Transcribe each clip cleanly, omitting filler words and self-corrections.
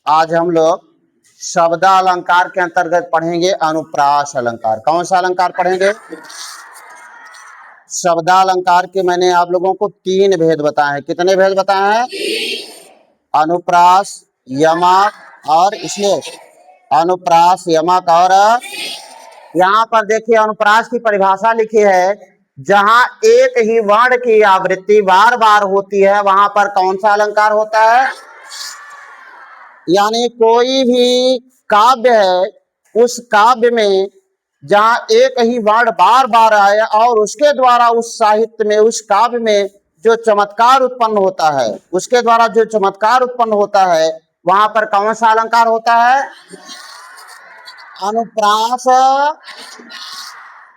आज हम लोग शब्दालंकार के अंतर्गत पढ़ेंगे अनुप्रास अलंकार। कौन सा अलंकार पढ़ेंगे? शब्दालंकार के मैंने आप लोगों को 3 भेद बताए हैं। कितने भेद बताए हैं? अनुप्रास, यमक और श्लेष। अनुप्रास, यमक और यहाँ पर देखिए अनुप्रास की परिभाषा लिखी है, जहां एक ही वर्ण की आवृत्ति बार बार होती है वहां पर कौन सा अलंकार होता है? यानी कोई भी काव्य है, उस काव्य में जहां एक ही वर्ण बार बार आए और उसके द्वारा उस साहित्य में, उस काव्य में जो चमत्कार उत्पन्न होता है, उसके द्वारा जो चमत्कार उत्पन्न होता है वहां पर कौन सा अलंकार होता है? अनुप्रास।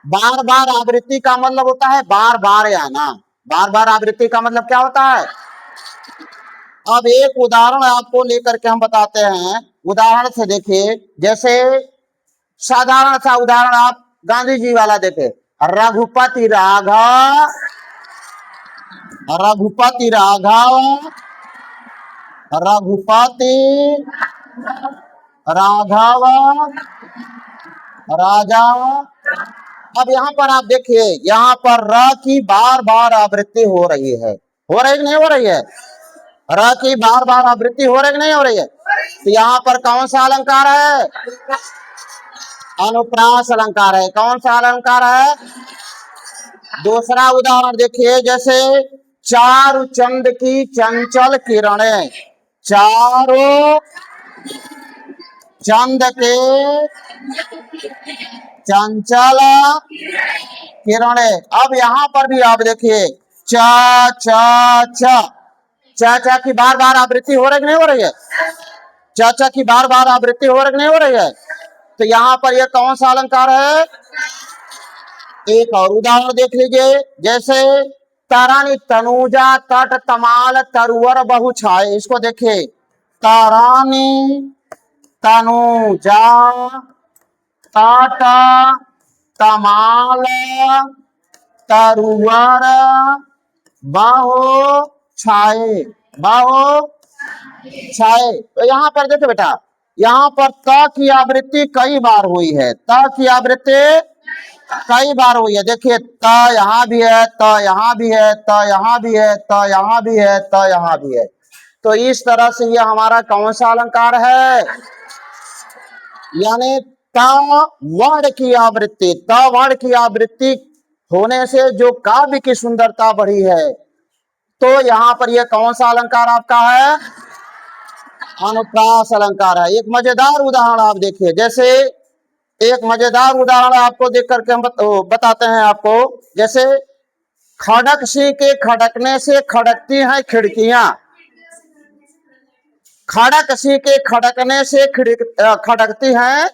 बार बार आवृत्ति का मतलब होता है बार बार आना। बार बार आवृत्ति का मतलब क्या होता है? अब एक उदाहरण आपको लेकर के हम बताते हैं। उदाहरण से देखिए, जैसे साधारण सा उदाहरण आप गांधी जी वाला देखे, रघुपति राघव, रघुपति राघव, रघुपति राघव राजा। अब यहाँ पर आप देखिए, यहाँ पर र की बार बार आवृत्ति हो रही है। हो रही कि नहीं हो रही है? र की बार बार आवृत्ति हो रही कि नहीं हो रही है? तो यहाँ पर कौन सा अलंकार है? अनुप्रास अलंकार है। कौन सा अलंकार है? दूसरा उदाहरण देखिए, जैसे चारु चंद की चंचल किरणें, चारों चंद के चंचल किरणें। अब यहाँ पर भी आप देखिए, चा चा चा, चा चा की बार बार आवृत्ति हो रही कि नहीं हो रही है? चा चा की बार बार आवृत्ति हो रही कि नहीं हो रही है? तो यहाँ पर यह कौन सा अलंकार है? एक और उदाहरण देख लीजिए, जैसे तारानी तनुजा तट तमाल तरुवर बहु छाए। इसको देखिए, तारानी तनुजा तट तमाल तरुवर बहु छाए, बहु छाए। तो यहाँ पर देखो बेटा, यहाँ पर त की आवृत्ति कई बार हुई है। त की आवृत्ति कई बार हुई है। देखिए, त यहाँ भी है, त यहाँ भी है, त यहाँ भी है, त यहाँ भी है, त यहाँ भी है। तो इस तरह से ये हमारा कौन सा अलंकार है? यानी त वर्ण की आवृत्ति, त वर्ण की आवृत्ति होने से जो काव्य की सुंदरता बढ़ी है, तो यहाँ पर यह कौन सा अलंकार आपका है? अनुप्रास अलंकार है। एक मजेदार उदाहरण आप देखिए, जैसे एक मजेदार उदाहरण आपको देख करके हम बताते हैं आपको। जैसे खड़क सिंह के खड़कने से खड़कती हैं खिड़कियां, खड़क सिंह के खड़कने से खड़कती हैं।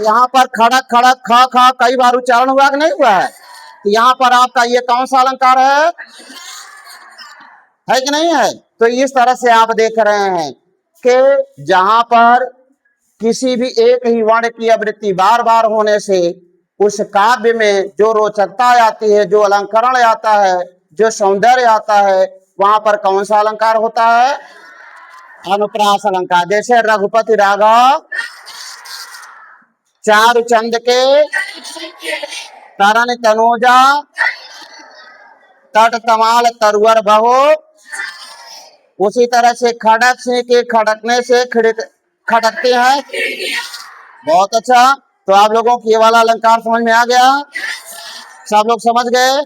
यहाँ पर खड़क खड़क ख ख कई बार उच्चारण हुआ कि नहीं हुआ है? तो यहाँ पर आपका ये कौन सा अलंकार है कि नहीं है? तो इस तरह से आप देख रहे हैं कि जहां पर किसी भी एक ही वर्ण की आवृत्ति बार बार होने से उस काव्य में जो रोचकता आती है, जो अलंकरण आता है, जो सौंदर्य आता है, वहां पर कौन सा अलंकार होता है? अनुप्रास अलंकार। जैसे रघुपति राघव, चारु चंद के तरन तनुजा तट तमाल तरुवर बहु। उसी तरह से खड़क सिंह के खड़कने से खड़कते हैं। बहुत अच्छा। तो आप लोगों को ये वाला अलंकार समझ में आ गया? सब लोग समझ गए?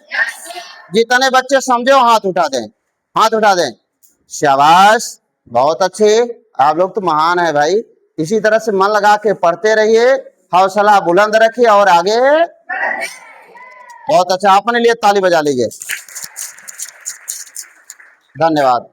जितने बच्चे समझे हाथ उठा दें, हाथ उठा दें। शाबाश, बहुत अच्छे। आप लोग तो महान है भाई। इसी तरह से मन लगा के पढ़ते रहिए, हौसला बुलंद रखिए और आगे। बहुत अच्छा, अपने लिए ताली बजा लीजिए। धन्यवाद।